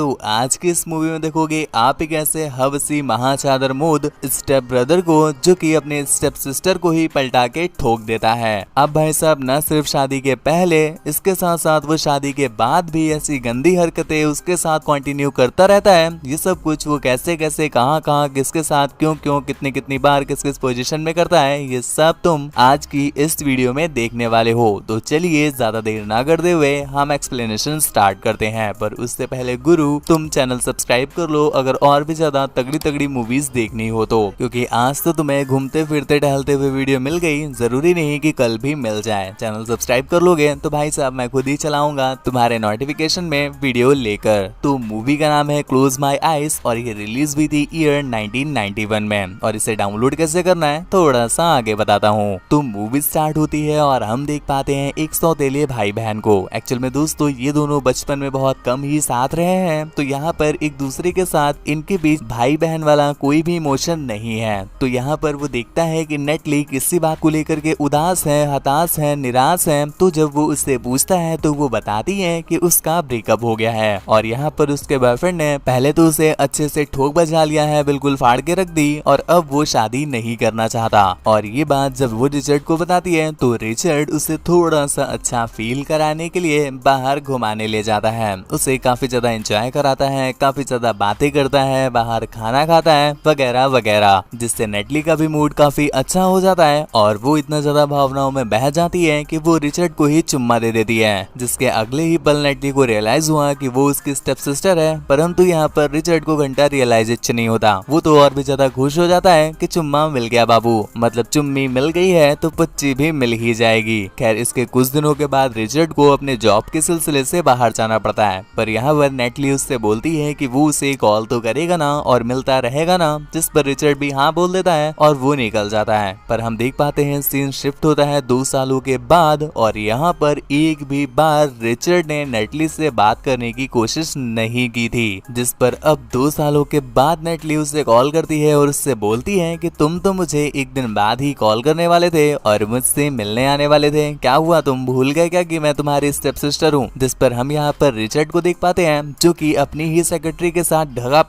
तो आज की इस मूवी में देखोगे आप एक ऐसे हवसी महाचादर मोद स्टेप ब्रदर को जो कि अपने स्टेप सिस्टर को ही पलटा के ठोक देता है। अब भाई साहब न सिर्फ शादी के पहले, इसके साथ साथ वो शादी के बाद भी ऐसी गंदी हरकतें उसके साथ कंटिन्यू करता रहता है। ये सब कुछ वो कैसे कैसे कहाँ कहाँ किसके साथ क्यों क्यों कितनी कितनी बार किस किस पोजीशन में करता है, ये सब तुम आज की इस वीडियो में देखने वाले हो। तो चलिए ज्यादा देर ना करते हुए हम एक्सप्लेनेशन स्टार्ट करते हैं। पर उससे पहले गुरु तुम चैनल सब्सक्राइब कर लो अगर और भी ज्यादा तगड़ी तगड़ी मूवीज देखनी हो तो, क्योंकि आज तो तुम्हें घूमते फिरते टहलते हुए वीडियो मिल गई, जरूरी नहीं कि कल भी मिल जाए। चैनल सब्सक्राइब कर लोगे तो भाई साहब मैं खुद ही चलाऊंगा तुम्हारे नोटिफिकेशन में वीडियो लेकर। तो मूवी का नाम है क्लोज माई आइज और ये रिलीज हुई थी ईयर 1991 में। और इसे डाउनलोड कैसे करना है थोड़ा सा आगे बताता हूँ। तो मूवी स्टार्ट होती है और हम देख पाते हैं एक सौतेले भाई बहन को। एक्चुअल में दोस्तों ये दोनों बचपन में बहुत कम ही साथ रहे हैं, तो यहाँ पर एक दूसरे के साथ इनके बीच भाई बहन वाला कोई भी इमोशन नहीं है। तो यहाँ पर वो देखता है कि नेटली किसी बात को लेकर के उदास है, हताश है, निराश है। तो जब वो उससे पूछता है तो वो बताती है कि उसका ब्रेकअप हो गया है और यहाँ पर उसके बॉयफ्रेंड ने पहले तो उसे अच्छे से ठोक बजा लिया है, बिल्कुल फाड़ के रख दी और अब वो शादी नहीं करना चाहता। और ये बात जब वो रिचर्ड को बताती है तो रिचर्ड उसे थोड़ा सा अच्छा फील कराने के लिए बाहर घुमाने ले जाता है, उसे काफी ज्यादा एंजॉय कराता है, काफी ज्यादा बातें करता है, बाहर खाना खाता है वगैरह वगैरह, जिससे नेटली का भी मूड काफी अच्छा हो जाता है और वो इतना ज्यादा भावनाओं में बह जाती है कि वो रिचर्ड को ही चुम्मा दे देती है। जिसके अगले ही पल नेटली को रियलाइज हुआ कि वो उसकी स्टेप सिस्टर है, परंतु यहाँ पर रिचर्ड को घंटा रियलाइजेशन नहीं होता। वो तो और भी ज्यादा खुश हो जाता है कि चुम्मा मिल गया बाबू, मतलब चुम्मी मिल गई है तो पच्ची भी मिल ही जाएगी। खैर इसके कुछ दिनों के बाद रिचर्ड को अपने जॉब के सिलसिले से बाहर जाना पड़ता है, पर यहाँ पर नेटली उससे बोलती है कि वो उसे कॉल तो करेगा ना और मिलता रहेगा ना, जिस पर रिचर्ड भी हाँ बोल देता है और वो निकल जाता है। पर हम देख पाते हैं सीन शिफ्ट होता है 2 सालों के बाद और यहाँ पर एक भी बार रिचर्ड ने नेटली से बात करने की कोशिश नहीं की थी, जिस पर अब 2 सालों के बाद नेटली उसे कॉल करती है और उससे बोलती है कि तुम तो मुझे एक दिन बाद ही कॉल करने वाले थे और मुझसे मिलने आने वाले थे, क्या हुआ तुम भूल गए क्या कि मैं तुम्हारी स्टेप सिस्टर हूँ। जिस पर हम यहाँ पर रिचर्ड को देख पाते हैं जो कि अपनी ही सेक्रेटरी के साथ धगा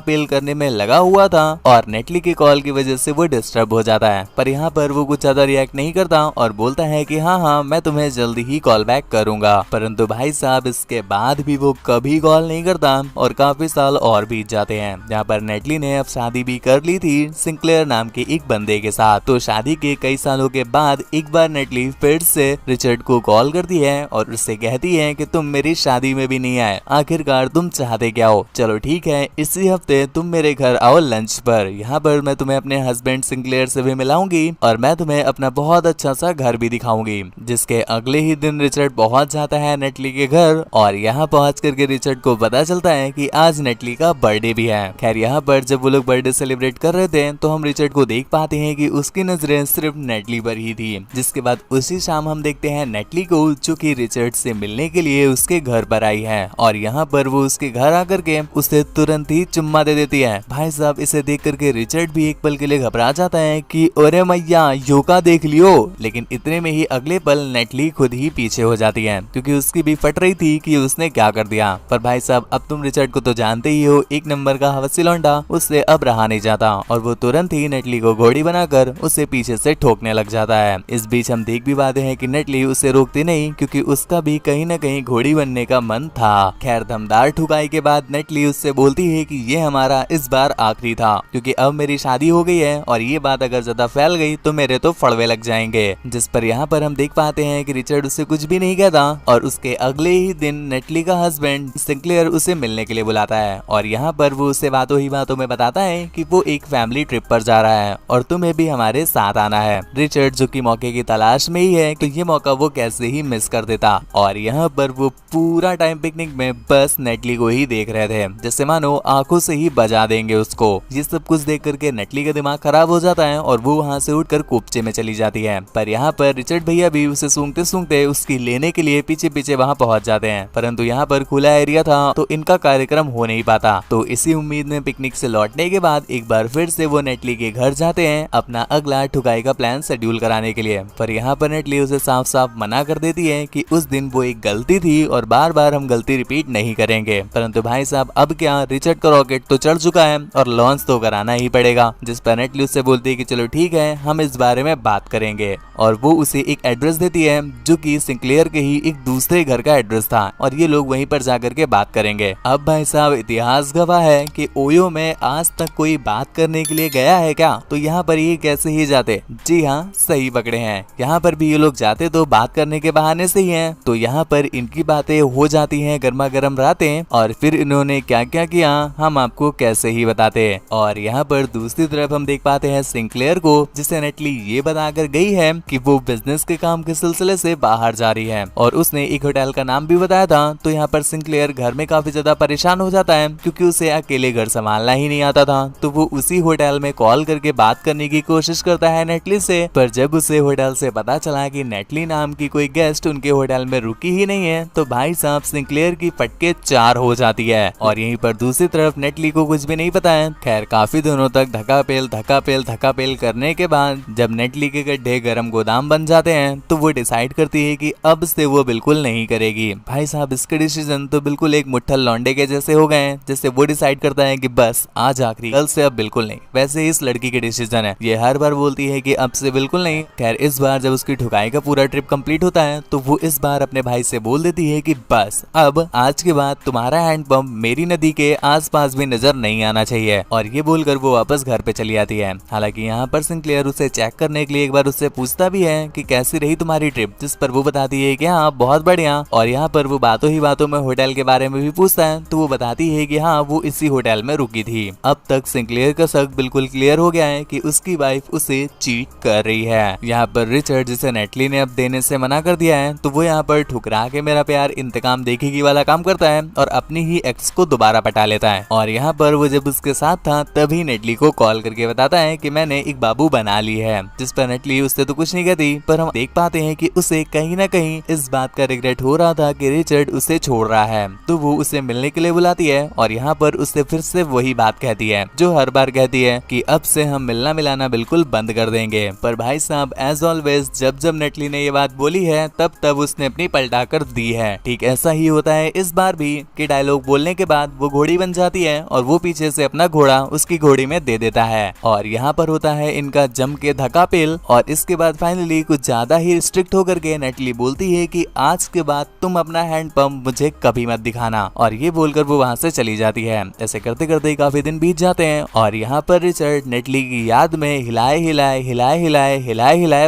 पेल करने में लगा हुआ था और नेटली की कॉल की वजह से वो डिस्टर्ब हो जाता है। पर यहाँ पर वो कुछ ज्यादा रिएक्ट नहीं करता और बोलता है कि हाँ मैं तुम्हें जल्दी ही कॉल बैक करूंगा। परंतु भाई साहब इसके बाद भी वो कभी कॉल नहीं करता और काफी साल और बीत जाते हैं। यहाँ पर नेटली ने अब शादी भी कर ली थी सिंक्लेयर नाम के एक बंदे के साथ। तो शादी के कई सालों के बाद एक बार नेटली फिर से रिचर्ड को कॉल करती है और उससे कहती है कि तुम मेरी शादी में भी नहीं आए, आखिरकार तुम चाहते क्या हो। चलो ठीक है इसी हफ्ते तुम मेरे घर आओ लंच पर, यहाँ पर मैं तुम्हें अपने हस्बैंड सिंक्लेयर से भी मिलाऊंगी और मैं तुम्हें अपना बहुत अच्छा सा घर भी दिखाऊंगी। जिसके अगले ही दिन रिचर्ड पहुंच जाता है नेटली के घर और यहाँ पहुंच करके रिचर्ड को पता चलता है कि आज नेटली का बर्थडे भी है। खैर यहाँ पर जब वो लोग बर्थडे सेलिब्रेट कर रहे थे तो हम रिचर्ड को देख पाते हैं कि उसकी नजरें सिर्फ नेटली पर ही थी। जिसके बाद उसी शाम हम देखते हैं नेटली को जो कि रिचर्ड से मिलने के लिए उसके घर पर आई है और यहाँ पर वो उसके घर आकर के उसे तुरंत ही चुम्मा दे देती है। भाई साहब इसे देख करके रिचर्ड भी एक पल के लिए घबरा जाता है कि अरे मैया योगा देख लियो, लेकिन इतने में ही अगले पल नेटली खुद ही पीछे हो जाती है क्योंकि उसकी भी फट रही थी कि उसने क्या कर दिया। पर भाई साहब अब तुम रिचर्ड को तो जानते ही हो, एक नंबर का हवसी लौंडा, उससे अब रहा नहीं जाता और वो तुरंत ही नेटली को घोड़ी बनाकर उसे पीछे से ठोकने लग जाता है। इस बीच हम देख भी पाते हैं कि नेटली उसे रोकती नहीं क्योंकि उसका भी कहीं न कहीं घोड़ी बनने का मन था। खैर दमदार ठुकाई के बाद नेटली उससे बोलती है कि ये हमारा इस बार आखिरी था क्योंकि अब मेरी शादी हो गई है और ये बात अगर ज्यादा फैल गई तो मेरे तो फड़वे लग जाएंगे। जिस पर यहाँ पर हम देख पाते हैं कि रिचर्ड उससे कुछ भी नहीं कहता और उसके अगले ही दिन नेटली का हस्बैंड सिंक्लेयर उसे मिलने के लिए बुलाता है और यहाँ पर वो उसे बातों ही बातों में बताता है कि वो एक फैमिली ट्रिप पर जा रहा है और तुम्हें भी हमारे साथ आना है। रिचर्ड जो कि मौके की तलाश में ही है तो ये मौका वो कैसे ही मिस कर देता और यहाँ पर वो पूरा टाइम पिकनिक में बस नेटली को ही देख रहे थे, जैसे मानो आंखों से ही बजा देंगे उसको। ये सब कुछ देख करके नेटली का दिमाग खराब हो जाता है और वो वहाँ से उठकर कोपचे में चली जाती है। पर यहाँ पर रिचर्ड भैया भी उसे सूंघते सूंघते उसकी लेने के लिए पीछे पीछे वहाँ पहुँच जाते हैं, परंतु यहाँ पर खुला एरिया था तो इनका कार्यक्रम हो नहीं पाता। तो इसी उम्मीद में पिकनिक से लौटने के बाद एक बार फिर से वो नेटली के घर जाते हैं अपना अगला ठुकाई का प्लान शेड्यूल कराने के लिए। पर यहाँ पर नेटली उसे साफ साफ मना कर देती है कि उस दिन वो एक गलती थी और बार बार हम गलती रिपीट नहीं करेंगे। करेंगे। परंतु भाई साहब अब क्या, रिचर्ड का रॉकेट तो चढ़ चुका है और लॉन्च तो कराना ही पड़ेगा। जिस पर नेटली उससे बोलती है कि चलो ठीक है, हम इस बारे में बात करेंगे। और वो उसे एक एड्रेस देती है जो कि सिंक्लेयर के ही एक दूसरे घर का एड्रेस था और ये लोग वहीं पर जाकर के बात करेंगे। अब भाई साहब इतिहास गवाह है कि ओयो में आज तक कोई बात करने के लिए गया है क्या? तो यहाँ पर ये कैसे ही जाते? जी हाँ, सही पकड़े हैं। यहाँ पर भी ये लोग जाते तो बात करने के बहाने से ही हैं। तो यहाँ पर इनकी बातें हो जाती हैं गर्मा गर्म रातें, और फिर इन्होंने क्या क्या किया हम आपको कैसे ही बताते हैं। और यहाँ पर दूसरी तरफ हम देख पाते हैं सिंक्लेयर को, जिसे नेटली ये बताकर गई है कि वो बिजनेस के काम के सिलसिले से बाहर जा रही है और उसने एक होटल का नाम भी बताया था। तो यहाँ पर सिंक्लेयर घर में काफी ज्यादा परेशान हो जाता है क्योंकि उसे अकेले घर संभालना ही नहीं आता था। तो वो उसी होटल में कॉल करके बात करने की कोशिश करता है नेटली से, पर जब उसे होटल से पता चला कि नेटली नाम की कोई गेस्ट उनके होटल में रुकी ही नहीं है, तो भाई साहब सिंक्लेयर की फटके 4 हो जाती है। और यहीं पर दूसरी तरफ नेटली को कुछ भी नहीं पता है। खैर काफी दिनों तक धक्का पेल करने के बाद जब नेटली के गड्ढे गरम गोदाम बन जाते हैं तो वो डिसाइड करती है कि अब से वो बिल्कुल नहीं करेगी। भाई साहब इसके डिसीजन तो बिल्कुल एक मुट्ठल लौंडे के जैसे हो गए हैं, जैसे वो डिसाइड करता है कि बस आज आखिरी, कल से अब बिल्कुल नहीं। वैसे इस लड़की के डिसीजन है, ये हर बार बोलती है कि अब से बिल्कुल नहीं। खैर इस बार जब उसकी ठुकाई का पूरा ट्रिप कंप्लीट होता है तो वो इस बार अपने भाई से बोल देती है कि बस अब आज के बाद तुम्हारा हैंडपंप मेरी नदी के आसपास भी नजर नहीं आना चाहिए। और ये बोलकर वो वापस घर पे चली आती है। हालांकि यहाँ पर सिंक्लेयर उसे चेक करने के लिए एक बार उससे पूछता भी है कि कैसी रही तुम्हारी ट्रिप, जिस पर वो बताती है कि हाँ बहुत बढ़िया। और यहाँ पर वो बातों ही बातों में होटल के बारे में भी पूछता है तो वो बताती है कि हाँ वो इसी होटल में रुकी थी। अब तक सिंक्लेयर का शक बिल्कुल क्लियर हो गया है कि उसकी वाइफ उसे चीट कर रही है। यहाँ पर रिचर्ड, जिसे नेटली ने अब देने से मना कर दिया है, तो वो यहाँ पर ठुकरा के मेरा प्यार इंतकाम देखेगी वाला काम करता है और अपनी ही एक्स को दोबारा पटा लेता है। और यहाँ पर वो जब उसके साथ था तभी नेटली को कॉल करके बताता है कि मैंने एक बाबू बना ली है। जिस पर नेटली उससे तो कुछ नहीं कहती, पर हम देख पाते हैं कि उसे कहीं ना कहीं इस बात का रिग्रेट हो रहा था कि रिचर्ड उसे छोड़ रहा है। तो वो उसे मिलने के लिए बुलाती है और यहाँ पर उससे फिर से वही बात कहती है जो हर बार कहती है कि अब से हम मिलना मिलाना बिल्कुल बंद कर देंगे। पर भाई साहब एज ऑलवेज जब नेटली ने ये बात बोली है तब उसने अपनी पलटा कर दी है। ठीक ऐसा ही होता है इस बार भी कि डायलॉग बोलने के बाद वो घोड़ी बन जाती है और वो पीछे से अपना घोड़ा उसकी घोड़ी में दे देता है। और यहाँ पर होता है इनका जम के धक्का पेल। और इसके बाद फाइनली कुछ ज्यादा ही स्ट्रिक्ट होकर के नेटली बोलती है कि आज के बाद तुम अपना हैंड पंप मुझे कभी मत दिखाना। और ये बोलकर वो वहाँ से चली जाती है। ऐसे करते करते काफी दिन बीत जाते हैं और यहाँ पर रिचर्ड नेटली की याद में हिलाए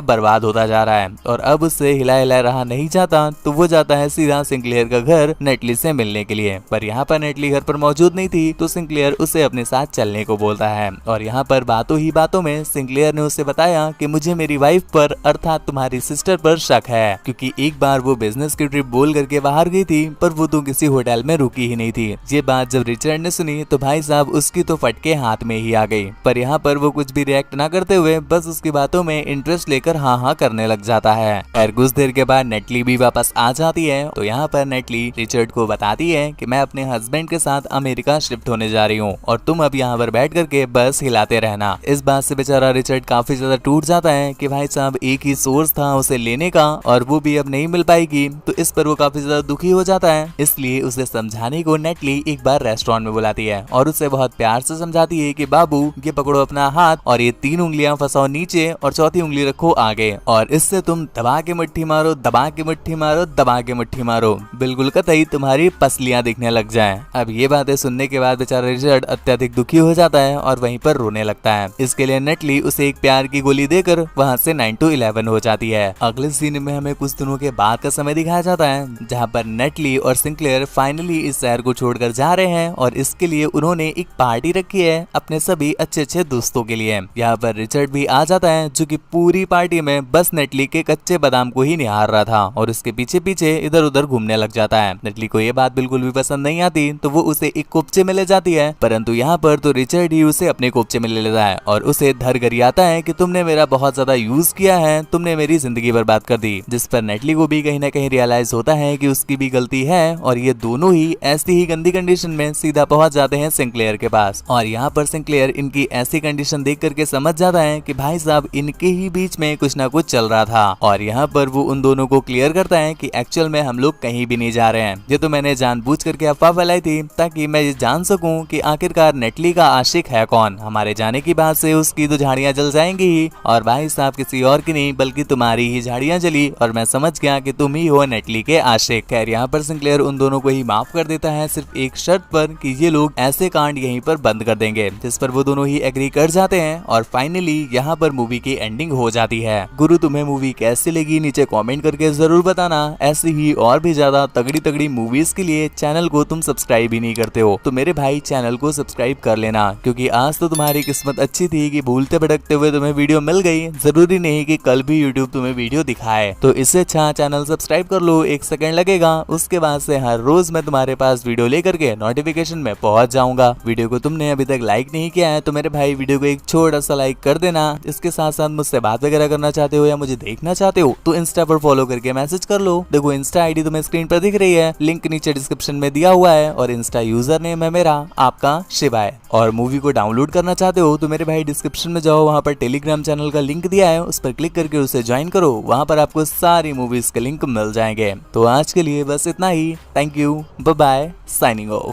बर्बाद होता जा रहा है। और अब उससे हिलाए रहा नहीं जाता तो वो जाता है सीधा सिंक्लेयर का घर नेटली से मिलने के लिए। पर यहाँ पर नेटली घर पर मौजूद नहीं थी तो सिंक्लेयर उसे अपने साथ चलने को बोलता है। और यहाँ पर बातों ही बातों में सिंक्लेयर ने उसे बताया कि मुझे मेरी वाइफ पर अर्थात तुम्हारी सिस्टर पर शक है, क्योंकि एक बार वो बिजनेस की ट्रिप बोल करके बाहर गई थी पर वो तो किसी होटल में रुकी ही नहीं थी। ये बात जब रिचर्ड ने सुनी तो भाई साहब उसकी तो फटके हाथ में ही आ गई। पर यहाँ पर वो कुछ भी रिएक्ट ना करते हुए बस उसकी बातों में इंटरेस्ट लेकर हाँ करने लग जाता है। खैर कुछ देर के बाद नेटली भी वापस आ जाती है। तो यहाँ पर नेटली रिचर्ड को बताती है कि मैं अपने हस्बैंड के साथ अमेरिका शिफ्ट होने जा रही हूँ और तुम अब यहाँ पर बैठ करके बस हिलाते रहना। इस बात से बेचारा रिचर्ड काफी ज्यादा टूट जाता है कि भाई साहब एक ही सोर्स था उसे लेने का और वो भी अब नहीं मिल पाएगी। तो इस पर वो काफी ज्यादा दुखी हो जाता है। इसलिए उसे समझाने को नेटली एक बार रेस्टोरेंट में बुलाती है और उसे बहुत प्यार से समझाती है कि बाबू ये पकड़ो अपना हाथ और ये 3 उंगलियां फंसाओ नीचे और चौथी उंगली रखो आगे और इससे तुम दबा के मुट्ठी मारो, दबा के मुट्ठी मारो, दबा के मुट्ठी मारो, बिल्कुल कतई तुम्हारी पसलियां दिखने लग जाएं। अब ये बातें सुनने के बाद बेचारा रिचर्ड अत्यधिक दुखी हो जाता है और वहीं पर रोने लगता है। इसके लिए नेटली उसे एक प्यार की गोली देकर वहाँ से 9 to 11 हो जाती है। अगले सीन में हमें कुछ दिनों के बाद का समय दिखाया जाता है जहाँ पर नेटली और सिंक्लेयर फाइनली इस शहर को छोड़कर जा रहे हैं और इसके लिए उन्होंने एक पार्टी रखी है अपने सभी अच्छे दोस्तों के लिए। यहाँ पर रिचर्ड भी आ जाता है जो कि पूरी पार्टी में बस नेटली के कच्चे बादाम को ही निहार रहा था और उसके पीछे पीछे इधर उधर घूमने लग जाता है। नेटली को ये बात बिल्कुल भी पसंद नहीं आती तो वो उसे एक कोपचे में ले जाती है, परंतु यहाँ पर तो रिचर्ड ही उसे अपने कोपचे में ले लेता है और उसे धर गरियाता है कि तुमने मेरा बहुत ज्यादा यूज किया है, तुमने मेरी जिंदगी बर्बाद कर दी। जिस पर नेटली को भी कहीं ना कहीं रियलाइज होता है कि उसकी भी गलती है और ये दोनों ही ऐसी ही गंदी कंडीशन में सीधा पहुंच जाते हैं सिंक्लेयर के पास। और यहाँ पर सिंक्लेयर इनकी ऐसी कंडीशन देख करके समझ जाता है कि भाई साहब इनके ही बीच में कुछ ना कुछ चल रहा था। और यहाँ पर वो उन दोनों को क्लियर करता है कि एक्चुअल में हम लोग कहीं भी नहीं जा रहे हैं, ये तो मैंने जानबूझ जानबूझ करके अफवाह फैलाई थी ताकि मैं ये जान सकूं कि आखिरकार नेटली का आशिक है कौन। हमारे जाने की बात से उसकी तो झाड़ियां जल जाएंगी ही, और भाई साहब किसी और की नहीं बल्कि तुम्हारी ही झाड़ियां जली और मैं समझ गया कि तुम ही हो नेटली के आशिक। खैर यहाँ पर सिंक्लेयर उन दोनों को ही माफ कर देता है, सिर्फ एक शर्त पर कि ये लोग ऐसे कांड यहीं पर बंद कर देंगे, जिस पर वो दोनों ही एग्री कर जाते हैं और फाइनली यहाँ पर मूवी की एंडिंग हो जाती है। गुरु तुम्हें मूवी कैसी लगी नीचे कमेंट करके जरूर बताना। ऐसी ही और भी ज्यादा तगड़ी तगड़ी मूवीज के लिए चैनल को तुम सब्सक्राइब ही नहीं करते हो तो मेरे भाई चैनल को सब्सक्राइब कर लेना, क्योंकि आज तो तुम्हारी किस्मत अच्छी थी कि भूलते भटकते हुए तुम्हें वीडियो मिल गई। जरूरी नहीं कि कल भी यूट्यूब तुम्हें वीडियो दिखाए, तो इससे अच्छा चैनल सब्सक्राइब कर लो, 1 सेकंड लगेगा। उसके बाद से हर रोज मैं तुम्हारे पास वीडियो लेकर के नोटिफिकेशन में पहुंच जाऊंगा। वीडियो को तुमने अभी तक लाइक नहीं किया है तो मेरे भाई वीडियो को एक छोटा सा लाइक कर देना। इसके साथ साथ मुझसे बात वगैरह करना चाहते हो या मुझे देखना चाहते हो तो इंस्टा पर फॉलो करके मैसेज कर लो। देखो इंस्टा आईडी तुम्हें स्क्रीन पर दिख रही है, लिंक नीचे डिस्क्रिप्शन में दिया हुआ है और इंस्टा यूजर नेम है मेरा आपका शिवाय। और मूवी को डाउनलोड करना चाहते हो तो मेरे भाई डिस्क्रिप्शन में जाओ, वहाँ पर टेलीग्राम चैनल का लिंक दिया है, उस पर क्लिक करके उसे ज्वाइन करो। वहाँ पर आपको सारी मूवीज के लिंक मिल जाएंगे। तो आज के लिए बस इतना ही। Thank you, bye bye, signing of.